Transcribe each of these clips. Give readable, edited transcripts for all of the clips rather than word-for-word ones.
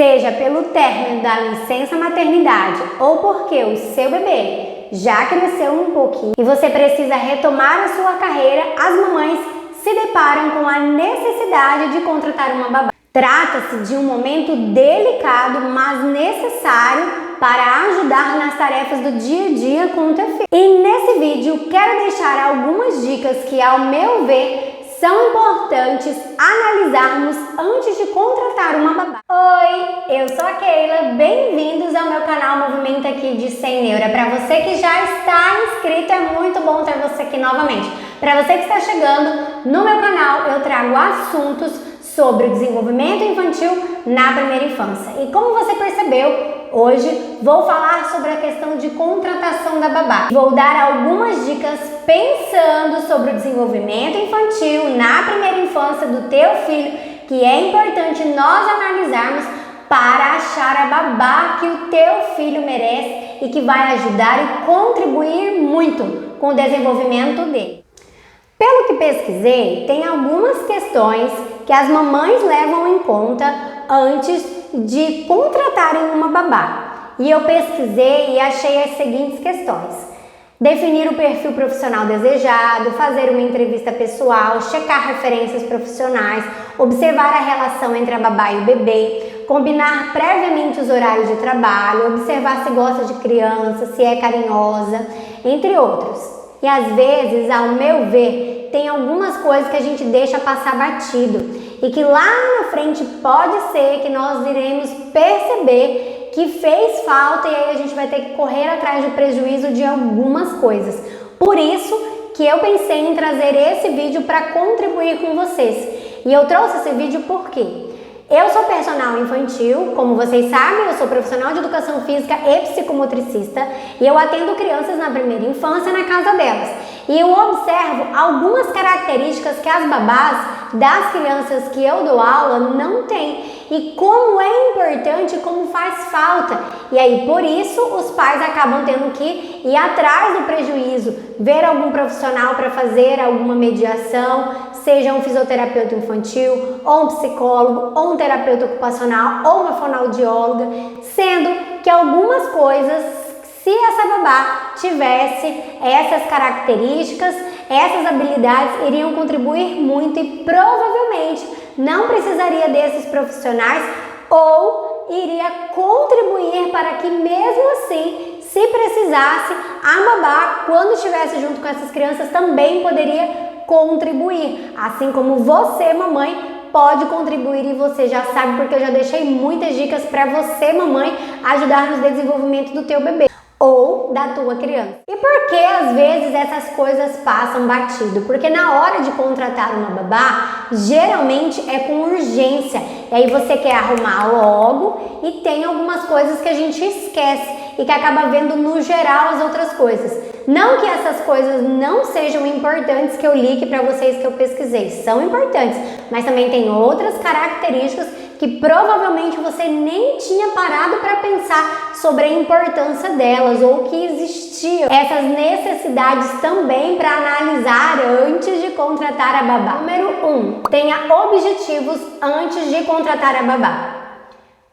Seja pelo término da licença maternidade ou porque o seu bebê já cresceu um pouquinho e você precisa retomar a sua carreira, as mamães se deparam com a necessidade de contratar uma babá. Trata-se de um momento delicado, mas necessário para ajudar nas tarefas do dia a dia com o teu filho. E nesse vídeo quero deixar algumas dicas que, ao meu ver, são importantes analisarmos antes de contratar uma babá. Oi, eu sou a Keila, bem-vindos ao meu canal Movimento aqui de Sem Neura. Para você que já está inscrito, é muito bom ter você aqui novamente. Para você que está chegando no meu canal, eu trago assuntos sobre o desenvolvimento infantil na primeira infância. E como você percebeu, hoje vou falar sobre a questão de contratação da babá. Vou dar algumas dicas pensando sobre o desenvolvimento infantil na primeira infância do teu filho, que é importante nós analisarmos para achar a babá que o teu filho merece e que vai ajudar e contribuir muito com o desenvolvimento dele. Pelo que pesquisei, tem algumas questões que as mamães levam em conta antes de contratarem uma babá. E eu pesquisei e achei as seguintes questões: definir o perfil profissional desejado, fazer uma entrevista pessoal, checar referências profissionais, observar a relação entre a babá e o bebê, combinar previamente os horários de trabalho, observar se gosta de criança, se é carinhosa, entre outros. E às vezes, ao meu ver, tem algumas coisas que a gente deixa passar batido e que lá na frente pode ser que nós iremos perceber que fez falta e aí a gente vai ter que correr atrás do prejuízo de algumas coisas. Por isso que eu pensei em trazer esse vídeo para contribuir com vocês. E eu trouxe esse vídeo porque eu sou personal infantil, como vocês sabem, eu sou profissional de educação física e psicomotricista e eu atendo crianças na primeira infância na casa delas. E eu observo algumas características que as babás das crianças que eu dou aula não têm e como é importante, como faz falta. E aí, por isso, os pais acabam tendo que ir atrás do prejuízo, ver algum profissional para fazer alguma mediação, seja um fisioterapeuta infantil, ou um psicólogo, ou um terapeuta ocupacional, ou uma fonoaudióloga, sendo que algumas coisas, se essa babá tivesse essas características, essas habilidades iriam contribuir muito e provavelmente não precisaria desses profissionais ou iria contribuir para que mesmo assim, se precisasse, a babá, quando estivesse junto com essas crianças, também poderia contribuir, assim como você, mamãe, pode contribuir e você já sabe, porque eu já deixei muitas dicas para você, mamãe, ajudar no desenvolvimento do teu bebê ou da tua criança. E por que às vezes essas coisas passam batido? Porque na hora de contratar uma babá, geralmente é com urgência. E aí você quer arrumar logo e tem algumas coisas que a gente esquece e que acaba vendo no geral as outras coisas. Não que essas coisas não sejam importantes que eu li para vocês, que eu pesquisei, são importantes, mas também tem outras características que provavelmente você nem tinha parado para pensar sobre a importância delas ou que existiam essas necessidades também para analisar antes de contratar a babá. Número 1, tenha objetivos antes de contratar a babá.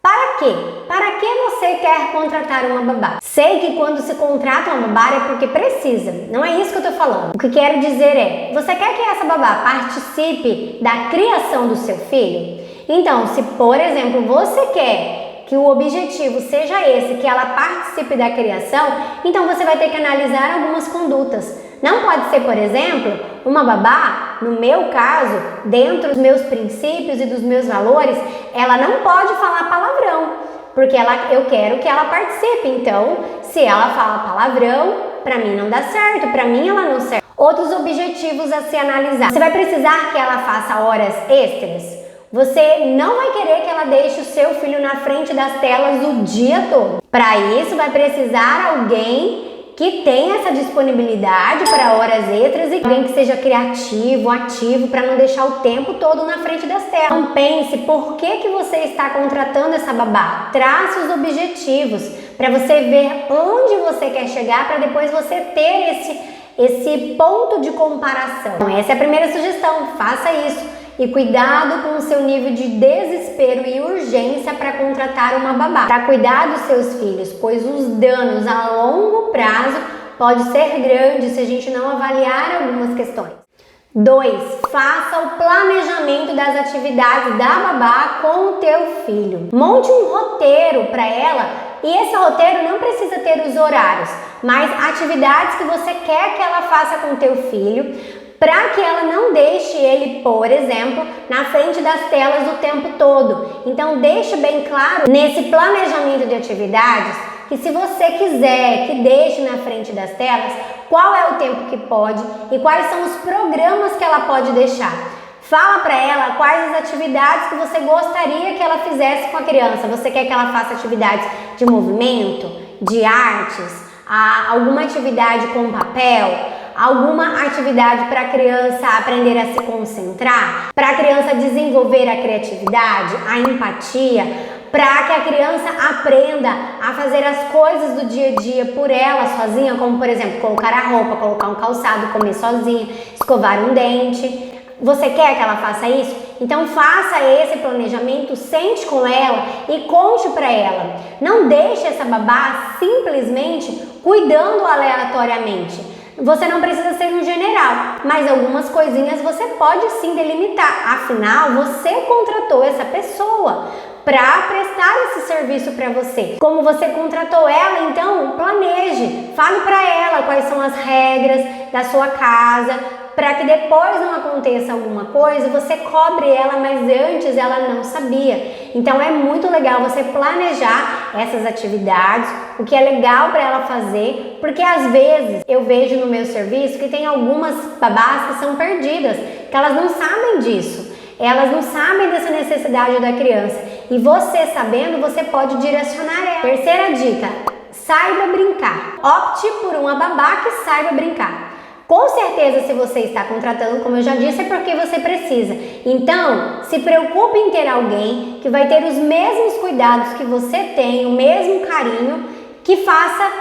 Para quê? Para que você quer contratar uma babá? Sei que quando se contrata uma babá é porque precisa, não é isso que eu tô falando. O que quero dizer é, você quer que essa babá participe da criação do seu filho? Então, se por exemplo você quer que o objetivo seja esse, que ela participe da criação, então você vai ter que analisar algumas condutas. Não pode ser, por exemplo, uma babá, no meu caso, dentro dos meus princípios e dos meus valores, ela não pode falar palavrão, porque eu quero que ela participe. Então, se ela fala palavrão, para mim não dá certo, para mim ela não serve. Outros objetivos a se analisar. Você vai precisar que ela faça horas extras? Você não vai querer que ela deixe o seu filho na frente das telas o dia todo. Para isso, vai precisar alguém que tenha essa disponibilidade para horas extras e alguém que seja criativo, ativo, para não deixar o tempo todo na frente das telas. Então pense por que você está contratando essa babá. Trace os objetivos para você ver onde você quer chegar, para depois você ter esse ponto de comparação. Então, essa é a primeira sugestão, faça isso. e cuidado com o seu nível de desespero e urgência para contratar uma babá para cuidar dos seus filhos, pois os danos a longo prazo podem ser grandes se a gente não avaliar algumas questões. 2. Faça o planejamento das atividades da babá com o teu filho. Monte um roteiro para ela e esse roteiro não precisa ter os horários, mas atividades que você quer que ela faça com o teu filho, para que ela não deixe ele, por exemplo, na frente das telas o tempo todo. Então deixe bem claro nesse planejamento de atividades que se você quiser que deixe na frente das telas, qual é o tempo que pode e quais são os programas que ela pode deixar. Fala para ela quais as atividades que você gostaria que ela fizesse com a criança. Você quer que ela faça atividades de movimento, de artes, alguma atividade com papel, alguma atividade para a criança aprender a se concentrar, para a criança desenvolver a criatividade, a empatia, para que a criança aprenda a fazer as coisas do dia a dia por ela sozinha, como por exemplo, colocar a roupa, colocar um calçado, comer sozinha, escovar um dente. Você quer que ela faça isso? Então faça esse planejamento, sente com ela e conte para ela. Não deixe essa babá simplesmente cuidando aleatoriamente. Você não precisa ser um general, mas algumas coisinhas você pode sim delimitar. Afinal, você contratou essa pessoa para prestar esse serviço para você. Como você contratou ela, então planeje, fale para ela quais são as regras da sua casa, para que depois não aconteça alguma coisa, você cobre ela, mas antes ela não sabia. Então é muito legal você planejar essas atividades, o que é legal para ela fazer, porque às vezes eu vejo no meu serviço que tem algumas babás que são perdidas, que elas não sabem disso. Elas não sabem dessa necessidade da criança e você sabendo, você pode direcionar ela. Terceira dica, saiba brincar. Opte por uma babá que saiba brincar. Com certeza, se você está contratando, como eu já disse, é porque você precisa. Então, se preocupe em ter alguém que vai ter os mesmos cuidados que você tem, o mesmo carinho, que faça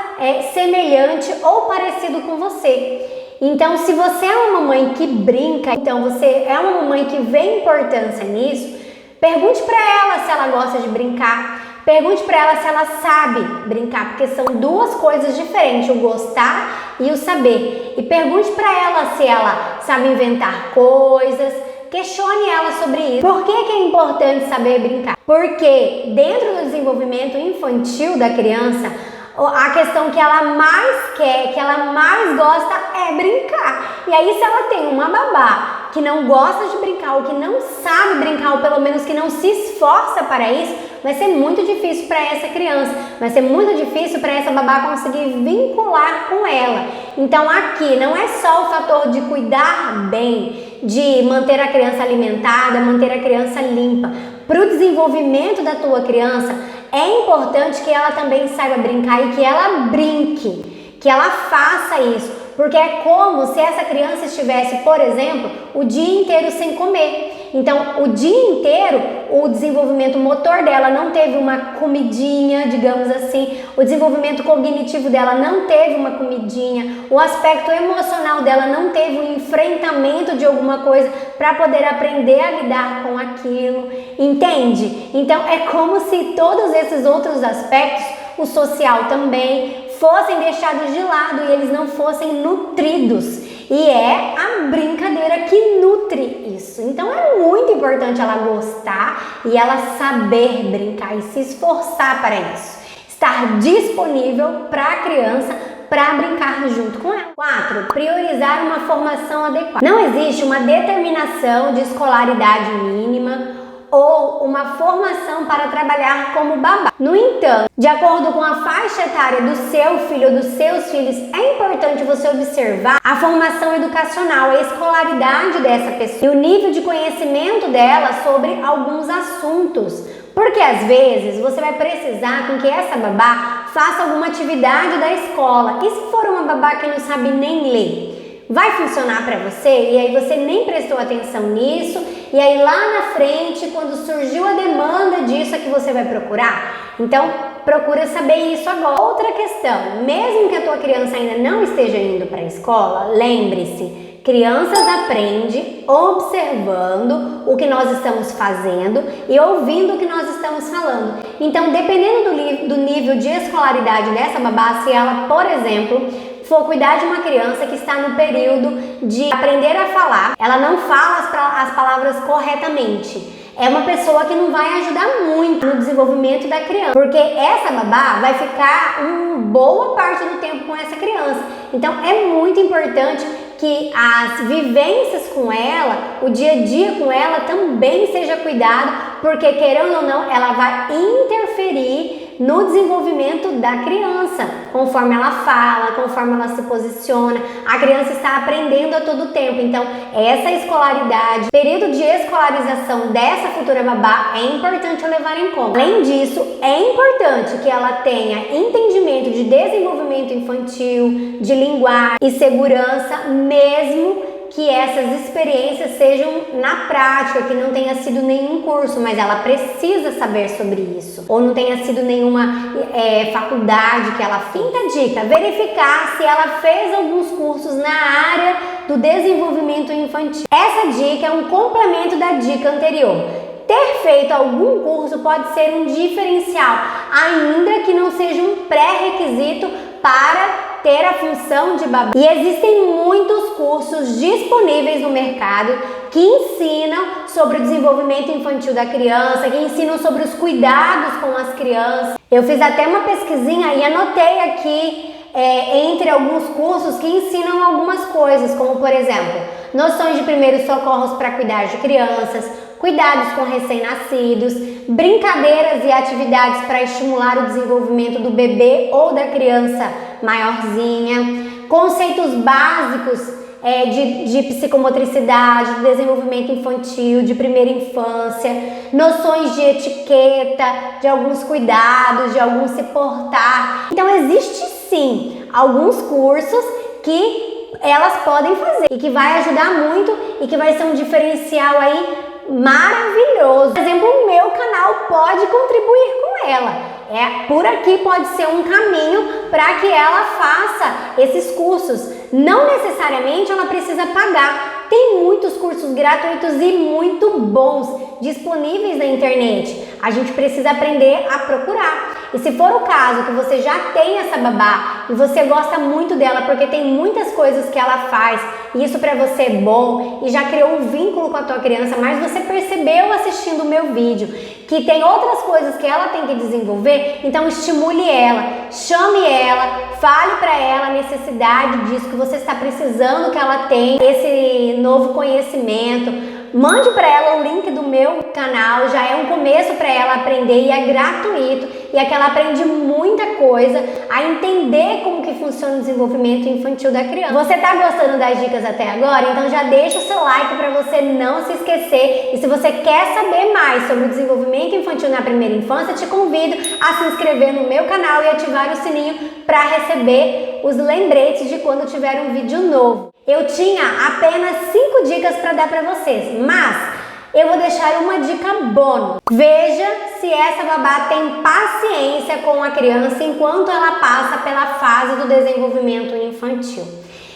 semelhante ou parecido com você. Então, se você é uma mamãe que brinca, então você é uma mamãe que vê importância nisso, pergunte para ela se ela gosta de brincar. Pergunte para ela se ela sabe brincar, porque são duas coisas diferentes, o gostar e o saber. E pergunte para ela se ela sabe inventar coisas, questione ela sobre isso. Por que é importante saber brincar? Porque dentro do desenvolvimento infantil da criança, a questão que ela mais quer, que ela mais gosta é brincar. E aí se ela tem uma babá que não gosta de brincar ou que não sabe brincar ou pelo menos que não se esforça para isso, vai ser muito difícil para essa criança, vai ser muito difícil para essa babá conseguir vincular com ela. Então aqui não é só o fator de cuidar bem, de manter a criança alimentada, manter a criança limpa. Para o desenvolvimento da tua criança, é importante que ela também saiba brincar e que ela brinque, que ela faça isso. Porque é como se essa criança estivesse, por exemplo, o dia inteiro sem comer. Então, o dia inteiro, o desenvolvimento motor dela não teve uma comidinha, digamos assim, o desenvolvimento cognitivo dela não teve uma comidinha, o aspecto emocional dela não teve um enfrentamento de alguma coisa para poder aprender a lidar com aquilo, entende? Então, é como se todos esses outros aspectos, o social também, fossem deixados de lado e eles não fossem nutridos. E é a brincadeira que nutre isso. Então é muito importante ela gostar e ela saber brincar e se esforçar para isso. Estar disponível para a criança para brincar junto com ela. 4. Priorizar uma formação adequada. Não existe uma determinação de escolaridade mínima ou uma formação para trabalhar como babá. No entanto, de acordo com a faixa etária do seu filho ou dos seus filhos, é importante você observar a formação educacional, a escolaridade dessa pessoa e o nível de conhecimento dela sobre alguns assuntos. Porque às vezes você vai precisar com que essa babá faça alguma atividade da escola. E se for uma babá que não sabe nem ler? Vai funcionar para você e aí você nem prestou atenção nisso e aí lá na frente, quando surgiu a demanda disso, é que você vai procurar? Então, procura saber isso agora. Outra questão, mesmo que a tua criança ainda não esteja indo para a escola, lembre-se Crianças aprendem observando o que nós estamos fazendo e ouvindo o que nós estamos falando. Então, dependendo do nível de escolaridade dessa babá, se ela, por exemplo, for cuidar de uma criança que está no período de aprender a falar, ela não fala as palavras corretamente. É uma pessoa que não vai ajudar muito no desenvolvimento da criança, porque essa babá vai ficar uma boa parte do tempo com essa criança. Então é muito importante que as vivências com ela, o dia a dia com ela também seja cuidado, porque querendo ou não, ela vai interferir no desenvolvimento da criança, conforme ela fala, conforme ela se posiciona. A criança está aprendendo a todo tempo, então essa escolaridade, período de escolarização dessa futura babá é importante eu levar em conta. Além disso, é importante que ela tenha entendimento de desenvolvimento infantil, de linguagem e segurança, mesmo que essas experiências sejam na prática, que não tenha sido nenhum curso, mas ela precisa saber sobre isso, ou não tenha sido nenhuma faculdade que ela fez. Quinta dica, verificar se ela fez alguns cursos na área do desenvolvimento infantil. Essa dica é um complemento da dica anterior. Ter feito algum curso pode ser um diferencial, ainda que não seja um pré-requisito para ter a função de babá. E existem muitos cursos disponíveis no mercado que ensinam sobre o desenvolvimento infantil da criança, que ensinam sobre os cuidados com as crianças. Eu fiz até uma pesquisinha e anotei aqui entre alguns cursos que ensinam algumas coisas, como por exemplo, noções de primeiros socorros para cuidar de crianças, cuidados com recém-nascidos, brincadeiras e atividades para estimular o desenvolvimento do bebê ou da criança maiorzinha, conceitos básicos de psicomotricidade, de desenvolvimento infantil, de primeira infância, noções de etiqueta, de alguns cuidados, de algum se portar. Então existe sim alguns cursos que elas podem fazer e que vai ajudar muito e que vai ser um diferencial aí maravilhoso. Por exemplo, o meu canal pode contribuir com ela. Por aqui pode ser um caminho para que ela faça esses cursos. Não necessariamente ela precisa pagar. Tem muitos cursos gratuitos e muito bons disponíveis na internet. A gente precisa aprender a procurar. E se for o caso que você já tem essa babá e você gosta muito dela porque tem muitas coisas que ela faz e isso para você é bom e já criou um vínculo com a tua criança, mas você percebeu assistindo o meu vídeo que tem outras coisas que ela tem que desenvolver, então estimule ela, chame ela, fale para ela a necessidade disso, que você está precisando que ela tenha esse novo conhecimento. Mande para ela o link do meu canal, já é um começo para ela aprender e é gratuito e é que ela aprende muita coisa a entender como que funciona o desenvolvimento infantil da criança. Você está gostando das dicas até agora? Então já deixa o seu like para você não se esquecer, e se você quer saber mais sobre o desenvolvimento infantil na primeira infância, te convido a se inscrever no meu canal e ativar o sininho para receber os lembretes de quando tiver um vídeo novo. Eu tinha apenas 5 dicas para dar para vocês, mas eu vou deixar uma dica bônus. Veja se essa babá tem paciência com a criança enquanto ela passa pela fase do desenvolvimento infantil.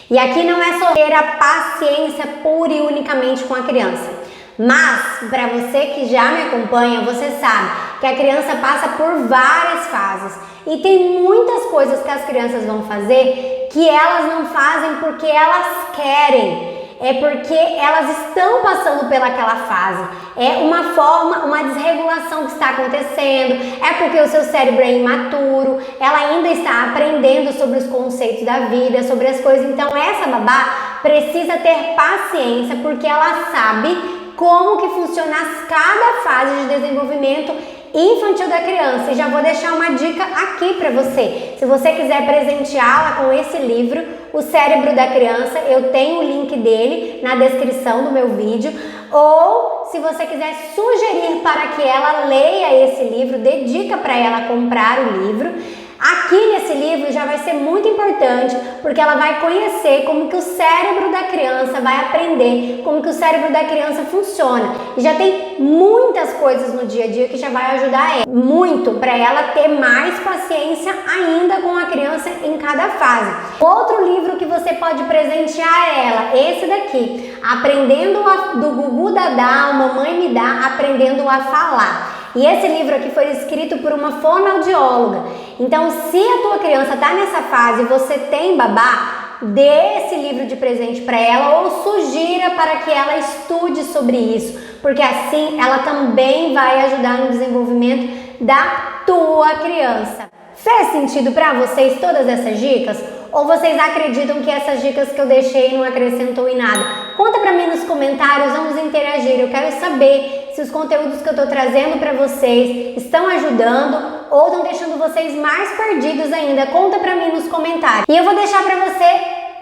E aqui não é só ter a paciência pura e unicamente com a criança, mas para você que já me acompanha, você sabe que a criança passa por várias fases e tem muitas coisas que as crianças vão fazer que elas não fazem porque elas querem, é porque elas estão passando pelaquela fase. É uma desregulação que está acontecendo, é porque o seu cérebro é imaturo, ela ainda está aprendendo sobre os conceitos da vida, sobre as coisas. Então essa babá precisa ter paciência porque ela sabe como que funciona cada fase de desenvolvimento infantil da criança. E já vou deixar uma dica aqui para você. Se você quiser presenteá-la com esse livro, O Cérebro da Criança, eu tenho o link dele na descrição do meu vídeo. Ou se você quiser sugerir para que ela leia esse livro, dê dica para ela comprar o livro, Aqui nesse livro já vai ser muito importante, porque ela vai conhecer como que o cérebro da criança vai aprender, como que o cérebro da criança funciona. E já tem muitas coisas no dia a dia que já vai ajudar ela, muito, para ela ter mais paciência ainda com a criança em cada fase. Outro livro que você pode presentear ela, esse daqui, Aprendendo do Gugu Dadá, Mamãe Me Dá, Aprendendo a Falar. E esse livro aqui foi escrito por uma fonoaudióloga. Então, se a tua criança está nessa fase e você tem babá, dê esse livro de presente para ela ou sugira para que ela estude sobre isso, porque assim ela também vai ajudar no desenvolvimento da tua criança. Fez sentido para vocês todas essas dicas? Ou vocês acreditam que essas dicas que eu deixei não acrescentou em nada? Conta pra mim nos comentários, vamos interagir. Eu quero saber se os conteúdos que eu tô trazendo pra vocês estão ajudando ou estão deixando vocês mais perdidos ainda. Conta pra mim nos comentários. E eu vou deixar pra você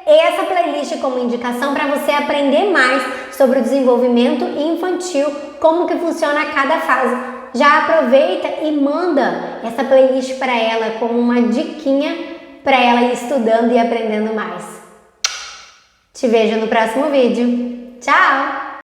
essa playlist como indicação para você aprender mais sobre o desenvolvimento infantil, como que funciona cada fase. Já aproveita e manda essa playlist para ela como uma diquinha para ela ir estudando e aprendendo mais. Te vejo no próximo vídeo. Tchau!